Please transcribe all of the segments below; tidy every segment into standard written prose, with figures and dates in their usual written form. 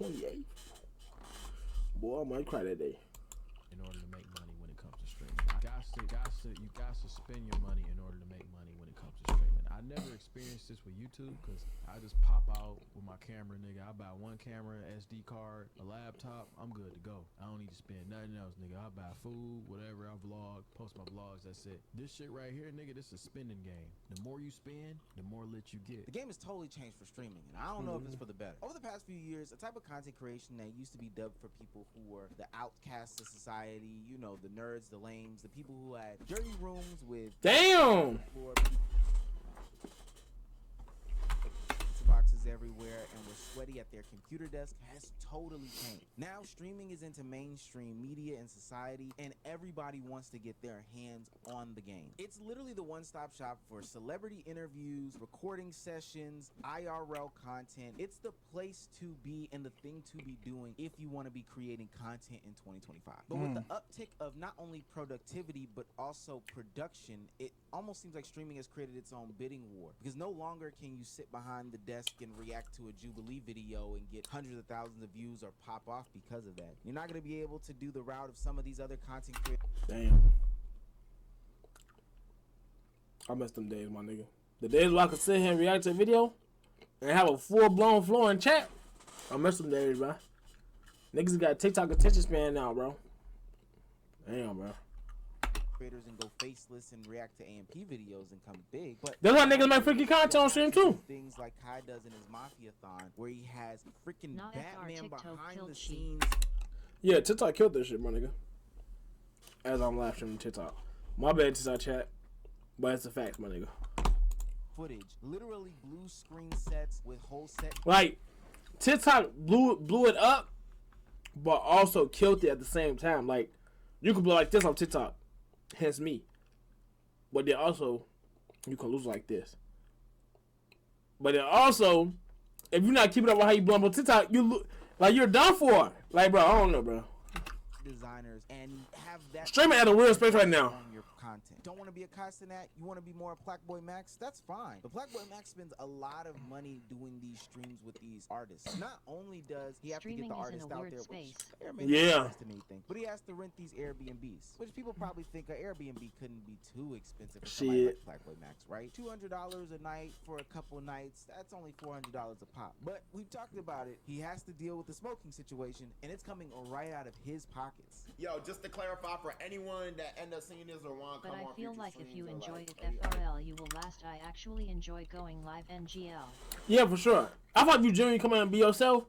28th. Boy, I might cry that day. In order to make money when it comes to streaming, you got to spend your money in order to make money when it comes to streaming. I never experienced this with YouTube because I just pop out with my camera, nigga. I buy one camera, SD card, a laptop. I'm good to go. I don't need to spend nothing else, nigga. I buy food, whatever. I vlog, post my vlogs. That's it. This shit right here, nigga, this is a spending game. The more you spend, the more lit you get. The game has totally changed for streaming, and I don't know if it's for the better. Over the past few years, a type of content creation that used to be dubbed for people who were the outcasts of society, you know, the nerds, the lames, the people who had dirty rooms with boxes everywhere and were sweaty at their computer desk has totally changed. Now streaming is into mainstream media and society, and everybody wants to get their hands on the game. It's literally the one-stop shop for celebrity interviews, recording sessions, IRL content. It's the place to be and the thing to be doing if you want to be creating content in 2025. But with the uptick of not only productivity but also production, it almost seems like streaming has created its own bidding war, because no longer can you sit behind the desk and react to a Jubilee video and get hundreds of thousands of views or pop off because of that. You're not going to be able to do the route of some of these other content creators. Damn. I miss them days, my nigga. The days where I could sit here and react to a video and have a full-blown floor in chat. I miss them days, bro. Niggas got TikTok attention span now, bro. Damn, bro. Creators and go faceless and react to AMP videos and come big, but that's why niggas make freaky content on stream too. Things like Kai does in his Mafia-thon, where he has freaking Not Batman behind the sheet. scenes. Yeah, TikTok killed this shit, my nigga. As I'm live streaming TikTok. My bad, TikTok chat, but it's the facts, my nigga. Footage, literally blue screen sets with whole set. Like TikTok blew it up, but also killed it at the same time. Like you can blow like this on TikTok. Hence me. But then also, you can lose like this. But then also, if you're not keeping up with how you blow up on TikTok, you're done for. Like, bro, I don't know, bro. Designers and have that streaming at a weird space right now. On your content. Don't want to be a Castanet? You want to be more a Blackboy Max? That's fine. But Blackboy Max spends a lot of money doing these streams with these artists. Not only does he have to get the artist out there, anything, but he has to rent these Airbnbs, which people probably think an Airbnb couldn't be too expensive for somebody like Blackboy Max, right? $200 a night for a couple nights. That's only $400 a pop. But we've talked about it. He has to deal with the smoking situation, and it's coming right out of his pockets. Yo, just to clarify for anyone that end up seeing this or want to come on. But I feel like if you enjoy it FRL, you will last. I actually enjoy going live NGL. Yeah, for sure. I thought if you genuinely come out and be yourself,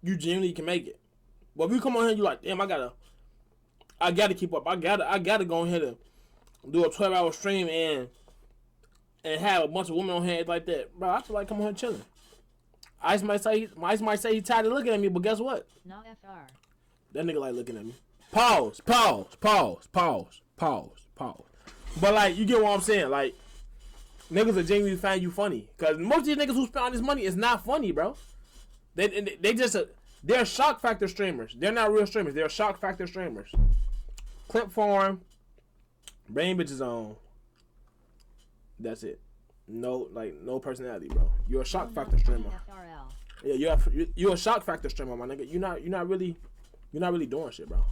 you genuinely can make it. But if you come on here and you like, damn, I gotta keep up. I gotta go in here to do a 12-hour stream and have a bunch of women on here like that. Bro, I feel like come on here chilling. Ice might say he's tired of looking at me, but guess what? Not FR. That nigga like looking at me. Pause. But like, you get what I'm saying? Like, niggas are genuinely find you funny, cause most of these niggas who spend all this money is not funny, bro. They're shock factor streamers. They're not real streamers. They're shock factor streamers. Clip farm, bring bitches on. That's it. No personality, bro. You're a shock factor streamer. Yeah, you're a shock factor streamer, my nigga. You're not really doing shit, bro.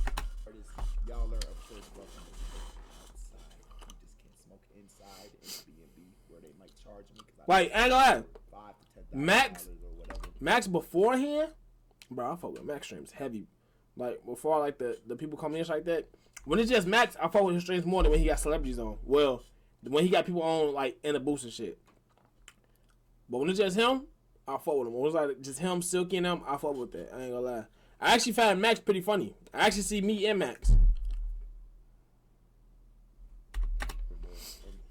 Y'all are of course welcome to smoke outside. You just can't smoke inside Airbnb where they might charge me. Like, ain't gonna lie. $5 to $10 or whatever. Max beforehand, bro, I fuck with Max streams heavy. Like before, like the people come in like that. When it's just Max, I fuck with his streams more than when he got celebrities on. Well, when he got people on like in the booth and shit. But when it's just him, I fuck with him. When it's like just him, Silky and them, I fuck with that. I ain't gonna lie. I actually find Max pretty funny. I actually see me and Max. And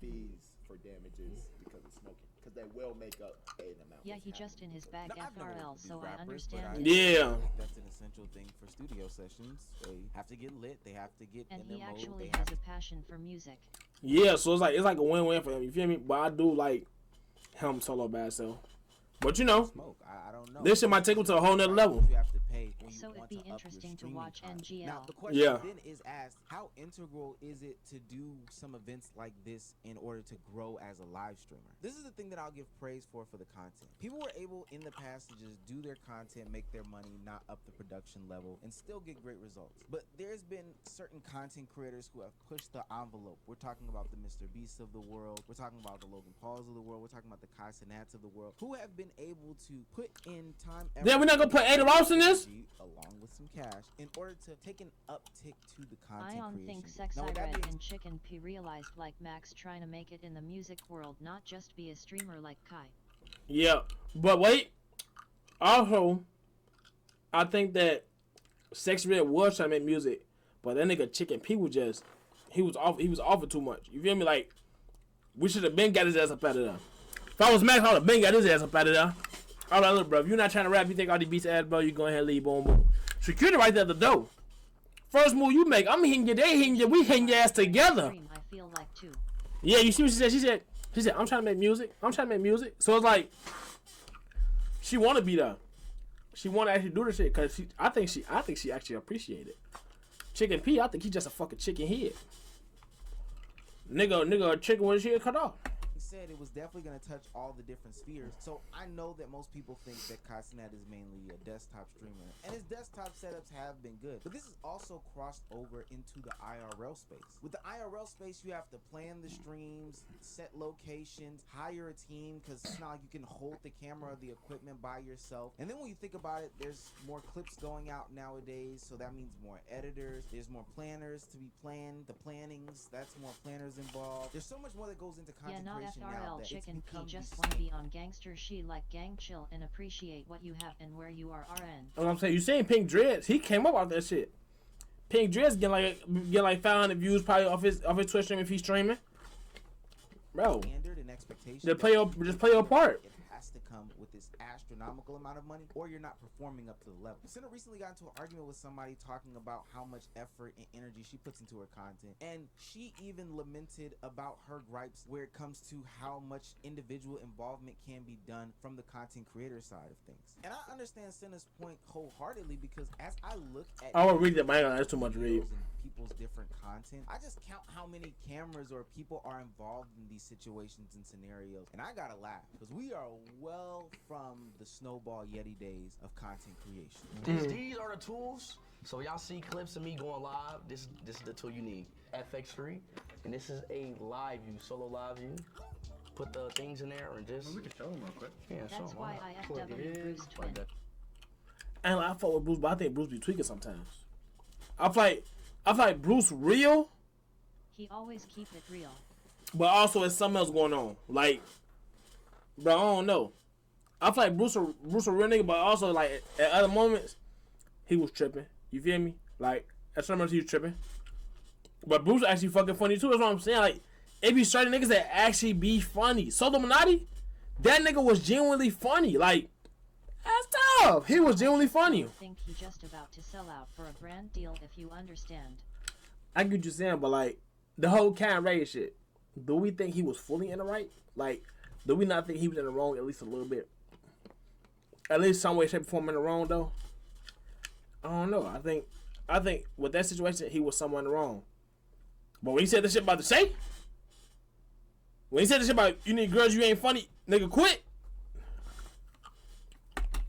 fees for damages because of smoking, because they will make up an amount. Yeah, he just in his bag FRL, so I understand. Yeah. That's an essential thing for studio sessions. They have to get lit. They have to get and in their mode. And he actually has a passion for music. Yeah, so it's like a win-win for him. You feel me? But I do like him solo bad self. But you know, I don't know. This shit might take him to a whole nother level. You have to pay when so you want be to up your interesting to streaming watch content. NGL. Now, the question Yeah. then is asked, how integral is it to do some events like this in order to grow as a live streamer? This is the thing that I'll give praise for the content. People were able in the past to just do their content, make their money, not up the production level, and still get great results. But there's been certain content creators who have pushed the envelope. We're talking about the Mr. Beasts of the world. We're talking about the Logan Pauls of the world. We're talking about the Kai Cenats of the world, who have been able to put in time. Then we're not gonna put Ada Ross in this? Along with some cash in order to take an uptick to the content Ion creation. thinks Sex Now, I with that Read being and Chicken P realized like Max trying to make it in the music world, not just be a streamer like Kai. Yeah, but wait. Also, I think that Sex Red was trying to make music, but that nigga Chicken P was just he was offered too much. You feel me? Like we should have been got his ass up out of there. If I was Max, I would have been got his ass up out of there. I'm like, look, bro, if you're not trying to rap, you think all these beats ass, bro, you go ahead and leave, boom, boom. Security right there at the door. First move you make, I'm hitting you, they hitting you, we hitting your ass together. Stream, I feel like too. Yeah, you see what she said? She said, I'm trying to make music. I'm trying to make music. So it's like, she want to be there. She want to actually do this shit because I think she actually appreciate it. Chicken P, I think he just a fucking chicken head. Nigga, a chicken with his head cut off. He said it was definitely going to touch all the different spheres. So I know that most people think that Kai Cenat is mainly a desktop streamer, and his desktop setups have been good. But this is also crossed over into the IRL space. With the IRL space, you have to plan the streams, set locations, hire a team, because it's not like you can hold the camera or the equipment by yourself. And then when you think about it, there's more clips going out nowadays, so that means more editors. There's more planners to be planned. The plannings, that's more planners involved. There's so much more that goes into content Yeah, not creation now FRL that Chicken it's P become just the wanna same. be on gangster she like gang chill and appreciate what you have and where you are RN. What I'm saying, you saying Pink Dreads? He came up out that shit. Pink Dreads getting like 500 views probably off his Twitch stream if he's streaming. Bro, Standard and expectation. just play your part. It has to come with this astronomical amount of money, or you're not performing up to the level. Cinna recently got into an argument with somebody talking about how much effort and energy she puts into her content, and she even lamented about her gripes where it comes to how much individual involvement can be done from the content creator side of things. And I understand Cinna's point wholeheartedly, because as I look at I won't read that, but that's too much to read. videos and people's different content, I just count how many cameras or people are involved in these situations and scenarios, and I gotta laugh because we are well from the Snowball Yeti days of content creation. These are the tools. So y'all see clips of me going live. This is the tool you need. FX3, and this is a live view, solo live view. Put the things in there and just. We can show them real quick. Yeah, That's so why I plug it FW in, Bruce like twin. that. And I fuck with Bruce, but I think Bruce be tweaking sometimes. I feel like Bruce real, He always keep it real. but also there's something else going on. Like, bro, I don't know. I feel like Bruce a real nigga, but also like at other moments he was tripping. You feel me? Like at some moments he was tripping. But Bruce actually fucking funny too. That's what I'm saying. Like it be certain niggas that actually be funny. Solo Minati, that nigga was genuinely funny. Like that's tough. He was genuinely funny. I think he just about to sell out for a brand deal if you understand. I get what you're saying, but like the whole Karen Ray shit, do we think he was fully in the right? Like, do we not think he was in the wrong at least a little bit? At least some way, shape, or form in the wrong though. I don't know. I think with that situation he was somewhere in the wrong. But when he said this shit about the Shay, when he said this shit about you need girls, you ain't funny, nigga, quit.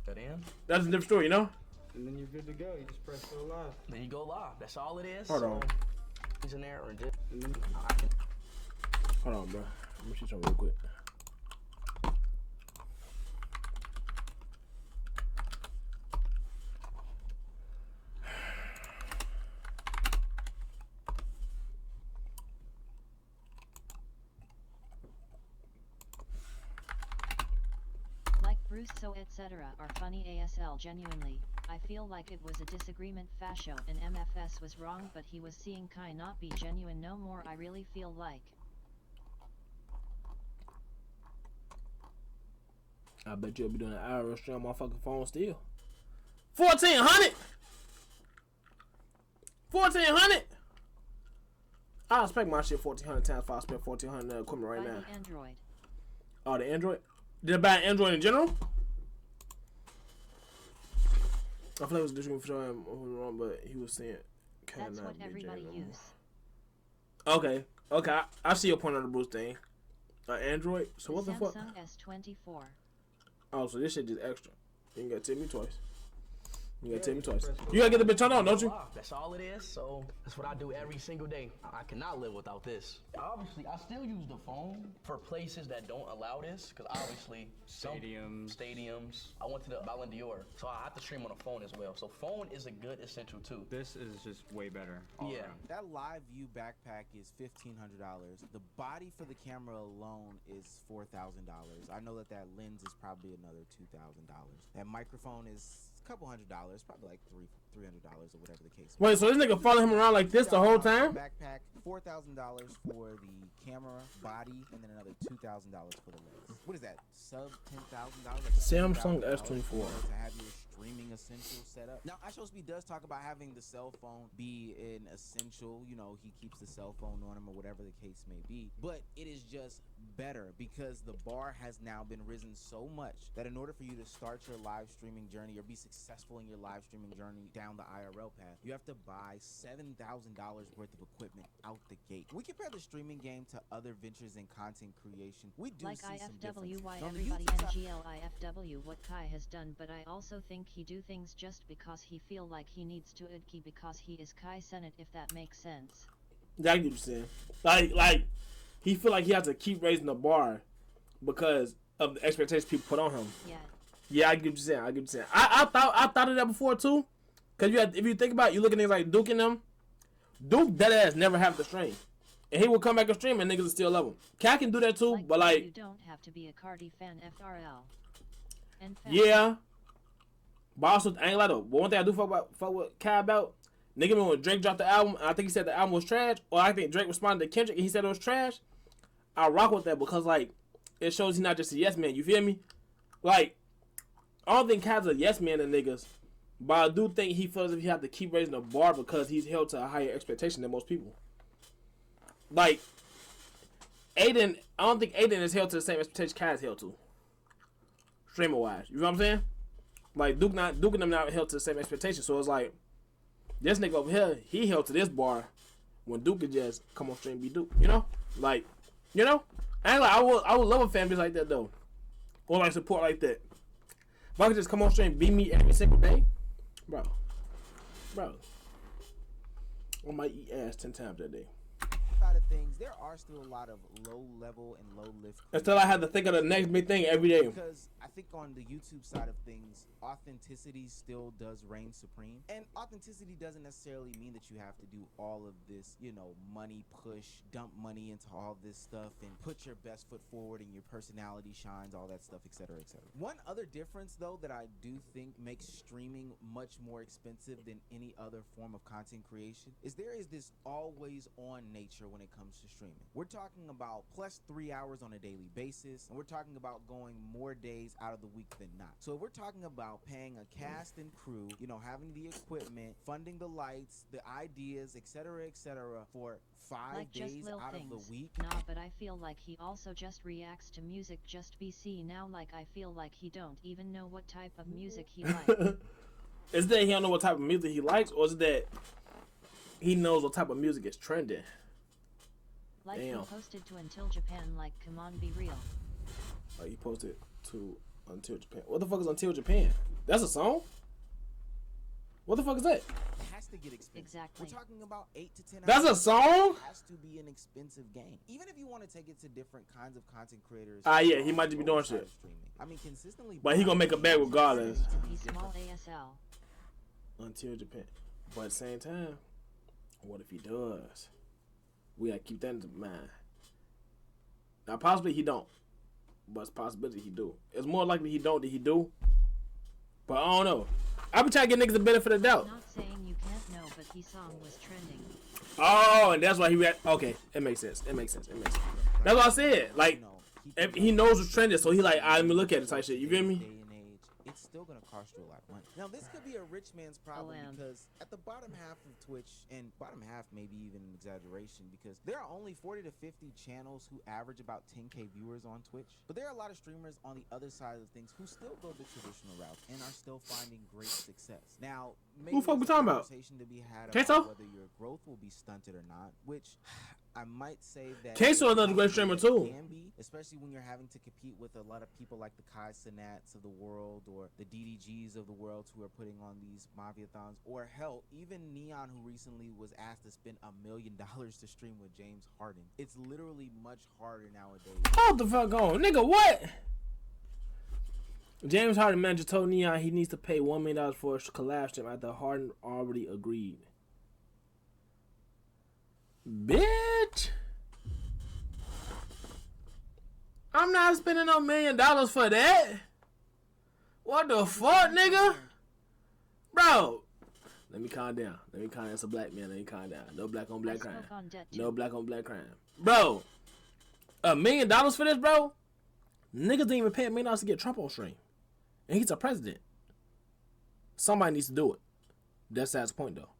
That in. That's a different story, you know. And then you're good to go. You just press go live. Then you go live. That's all it is. Hold on. Things in there or just. And then I can. Hold on, bro. Let me see something real quick. Like Bruce so etc. are funny ASL genuinely. I feel like it was a disagreement fascio and MFS was wrong but he was seeing Kai not be genuine no more I really feel like. I bet you'll be doing an hour stream on my fucking phone still. 1,400. 1,400. I expect my shit 1,400 times if I spend 1,400 on equipment right Buy now. the Android. Oh, the Android? Did I buy an Android in general? I feel like it was disagreeing for him wrong, but he was saying That's what everybody use. Okay, I see your point on the Bruce thing. Android. So what the fuck? Samsung S24. Oh, so this shit just extra. You ain't gotta tell me twice. You gotta tell me twice. You gotta get the bitch turned on, don't you? That's all it is. So that's what I do every single day. I cannot live without this. Obviously, I still use the phone for places that don't allow this, because obviously stadiums. I went to the Ballon d'Or, so I have to stream on a phone as well. So phone is a good essential too. This is just way better. Yeah. Around. That live view backpack is $1,500. The body for the camera alone is $4,000. I know that lens is probably another $2,000. That microphone is a couple $100, probably like $300 or whatever the case. Wait, so this nigga following him around like this the whole time? Backpack, $4,000 for the camera, body, and then another $2,000 for the lens. What is that? Sub $10,000? Like Samsung S24. To have your streaming essential set up. Now, iShowSpeed does talk about having the cell phone be an essential. You know, he keeps the cell phone on him or whatever the case may be. But it is just better because the bar has now been risen so much that in order for you to start your live streaming journey or be successful in your live streaming journey down the IRL path, you have to buy $7,000 worth of equipment out the gate. We compare the streaming game to other ventures in content creation. We do Like see some IFW, difference. why On the everybody YouTube side- NGL IFW what Kai has done, but I also think he do things just because he feel like he needs to idki because he is Kai Senate, if that makes sense. Yeah, I get what you're saying. Like he feel like he has to keep raising the bar because of the expectations people put on him. Yeah. Yeah, I get what you're saying. I thought of that before too. Cause if you think about it, you look at niggas like Duke and them. Duke dead ass never have to stream. And he will come back and stream and niggas will still love him. Cat can do that too, but like you don't have to be a Cardi fan FRL. And yeah. But also I ain't like though. But one thing I do fuck with Kai about, nigga when Drake dropped the album, and I think he said the album was trash, or I think Drake responded to Kendrick and he said it was trash. I rock with that because like it shows he's not just a yes man, you feel me? Like I don't think Kai's a yes man to niggas. But I do think he feels if he have to keep raising the bar because he's held to a higher expectation than most people. Like, Aiden, I don't think Aiden is held to the same expectation Kai is held to. Streamer wise. You know what I'm saying? Like, Duke and them not held to the same expectation. So it's like, this nigga over here, he held to this bar when Duke could just come on stream and be Duke. You know? Like, you know? I ain't like, I would love a fan base like that though. Or like support like that. If I could just come on stream and be me every single day. Bro, I might eat ass 10 times that day. Side of things, there are still a lot of low level and low lift. Until I have to think of the next big thing every day. Because I think on the YouTube side of things, authenticity still does reign supreme. And authenticity doesn't necessarily mean that you have to do all of this, you know, money push, dump money into all this stuff and put your best foot forward and your personality shines, all that stuff, etc., etc. One other difference, though, that I do think makes streaming much more expensive than any other form of content creation is there is this always on nature when it comes to streaming. We're talking about plus 3 hours on a daily basis, and we're talking about going more days out of the week than not. So if we're talking about paying a cast and crew, you know, having the equipment, funding the lights, the ideas, etc., for 5 like days just little out things. of the week. Nah, but I feel like he also just reacts to music just BC now, like I feel like he don't even know what type of music he likes. Is it that he don't know what type of music he likes, or is it that he knows what type of music is trending? Like Damn. he posted to Until Japan, like come on be real. Like he posted to Until Japan. What the fuck is Until Japan? That's a song? What the fuck is that? It has to get expensive. Exactly. We're talking about 8 to 10 That's hours. a song? It has to be an expensive game. Even if you want to take it to different kinds of content creators. Yeah, he might just be doing outside shit. of streaming. I mean, consistently. But he gonna make a bag regardless. He small ASL. Until Japan. But at the same time, what if he does? We gotta keep that in mind. Now, possibly he don't. But it's a possibility he do. It's more likely he don't than he do. But I don't know. I be trying to get niggas the benefit of the doubt. Not saying you can't know, but his song was trending. Oh, and that's why he react. Okay, it makes sense. That's what I said. Like, if he knows what's trending, so he like, let me look at it type shit. You feel me? Day and age, it's still going to cost you a lot of money. Now, this could be a rich man's problem because at the bottom half of Twitch, and bottom half maybe even an exaggeration, because there are only 40 to 50 channels who average about 10K viewers on Twitch. But there are a lot of streamers on the other side of things who still go the traditional route and are still finding great success. Now, maybe who the fuck we there's a talking about? conversation to be had Queso? about whether your growth will be stunted or not, which I might say that Queso another great streamer too. Can be, especially when you're having to compete with a lot of people like the Kai Cenats of the world or the DDGs of the world who are putting on these Mafiathons, or hell, even Neon, who recently was asked to spend $1 million to stream with James Harden. It's literally much harder nowadays. Hold the fuck on, nigga. What? James Harden manager told Neon he needs to pay $1 million for a collab stream after Harden already agreed. Bitch, I'm not spending no $1 million for that. What the fuck, nigga? Bro, let me calm down. Let me calm down. It's a black man. Let me calm down. No black on black crime. No black on black crime. Bro, $1 million for this, bro? Niggas didn't even pay $1 million to get Trump on stream. And he's a president. Somebody needs to do it. That's the point, though.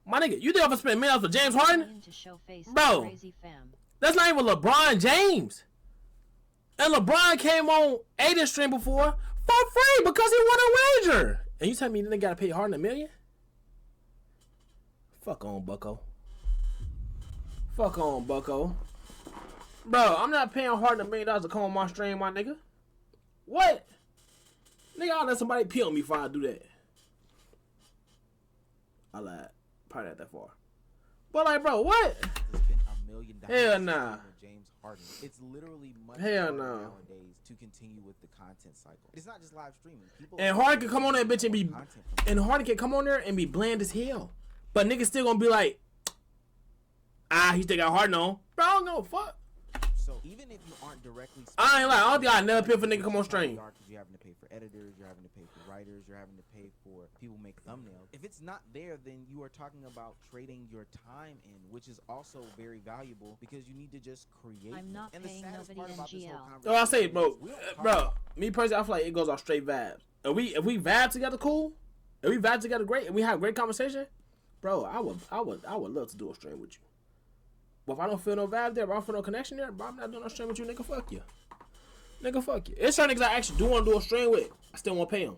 My nigga, you think I'm gonna spend $1 million for James Harden? Bro, that's not even LeBron James. And LeBron came on Aiden's stream before for free because he won a wager. And you tell me you didn't gotta pay Harden $1 million? Fuck on, bucko. Fuck on, bucko. Bro, I'm not paying Harden $1 million to come on my stream, my nigga. What? Nigga, I'll let somebody pee on me before I do that. I lied. Probably not that far. But like, bro, what? It's been $1 million. Hell nah. James Harden. It's literally much Hell harder no. nowadays to continue with the content cycle. It's not just live streaming. People And Harden can come on that bitch and be, and Harden can come on there and be bland as hell. But niggas still gonna be like, he still got Harden on. Bro, I don't know, fuck. So even if you aren't directly, I ain't like, I don't think I never pay for nigga come on stream. You're having to pay for editors, you're having to pay for writers, you're having to pay for people who make thumbnails. If it's not there, then you are talking about trading your time in, which is also very valuable because you need to just create. I'm not and paying nobody NGL. Oh, I say, bro, me personally, I feel like it goes off straight vibes. If we vibe together, cool. If we vibe together, great. And we have great conversation, bro. I would love to do a stream with you. But if I don't feel no vibe there, if I don't feel no connection there, bro, I'm not doing no stream with you, nigga. Fuck you. Nigga, fuck you. It's certain niggas I actually do want to do a stream with. I still won't pay them.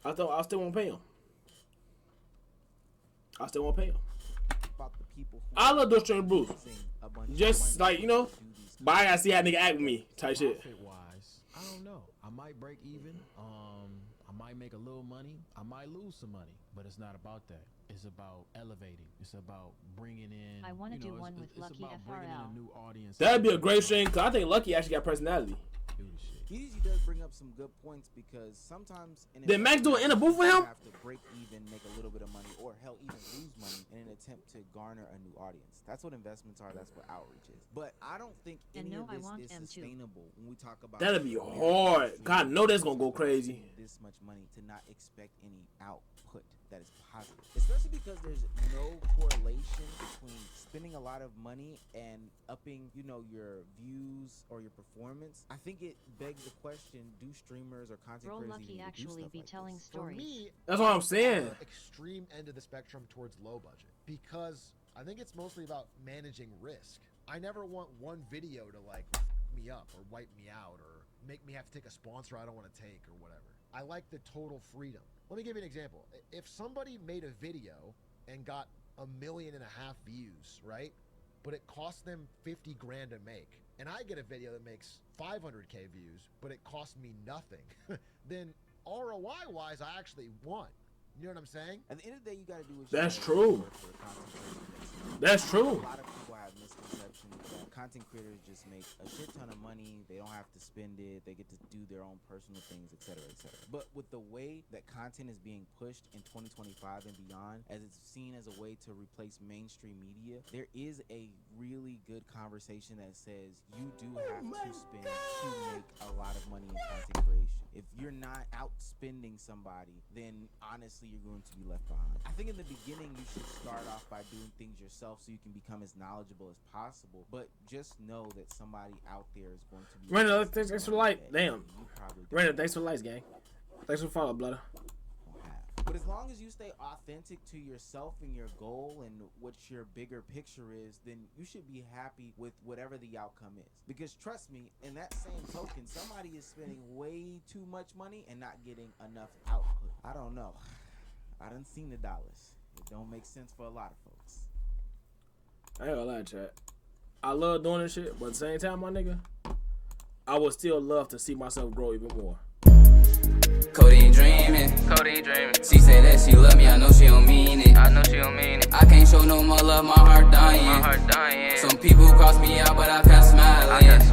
I still won't pay them. I still won't pay them. About the people who I love doing stream with Bruce. Just like, you know, but I gotta see how nigga act with me type shit. Profit wise, I don't know. I might break even. I might make a little money. I might lose some money. But it's not about that. It's about elevating. It's about bringing in. I want to do one with it's Lucky about bringing in FRL. a new audience. That'd be a great stream because I think Lucky actually got personality. Do the shit. He usually does bring up some good points because sometimes Did Max do it in a booth with him? You have to break even, make a little bit of money, or hell, even lose money in an attempt to garner a new audience. That's what investments are. That's what outreach is. But I don't think any of this is sustainable when we talk about. That'd be hard. God, I know that's gonna go crazy. This much money to not expect any output that is positive, especially because there's no correlation between spending a lot of money and upping, you know, your views or your performance. I think it begs the question: do streamers or content Bro, creators Lucky even actually do be stuff telling like this? For stories. me, That's what I'm saying. Extreme end of the spectrum towards low budget because I think it's mostly about managing risk. I never want one video to like me up or wipe me out or make me have to take a sponsor I don't want to take or whatever. I like the total freedom. Let me give you an example. If somebody made a video and got 1.5 million views, right? But it cost them 50 grand to make, and I get a video that makes 500K views, but it cost me nothing, then ROI wise, I actually won. You know what I'm saying? At the end of the day, you got to do what you That's gotta do true. for the content creators. That's true. A lot of people have misconceptions that content creators just make a shit ton of money. They don't have to spend it. They get to do their own personal things, etc., etc. But with the way that content is being pushed in 2025 and beyond, as it's seen as a way to replace mainstream media, there is a really good conversation that says you do have to spend to make a lot of money in content creation. If you're you're not outspending somebody, then honestly you're going to be left behind. I think in the beginning you should start off by doing things yourself so you can become as knowledgeable as possible. But just know that somebody out there is going to be. Randall, thanks for the light. Damn. Randall, thanks for the lights, gang. Thanks for the follow, brother. But as long as you stay authentic to yourself and your goal and what your bigger picture is, then you should be happy with whatever the outcome is. Because trust me, in that same token, somebody is spending way too much money and not getting enough output. I don't know. I done seen the dollars. It don't make sense for a lot of folks. I ain't gonna lie, chat. I love doing this shit, but at the same time, my nigga, I would still love to see myself grow even more. Codeine dreaming. She say that she love me, I know she don't mean it. I can't show no more love, my heart dying. Some people cross me out, but I kept smiling.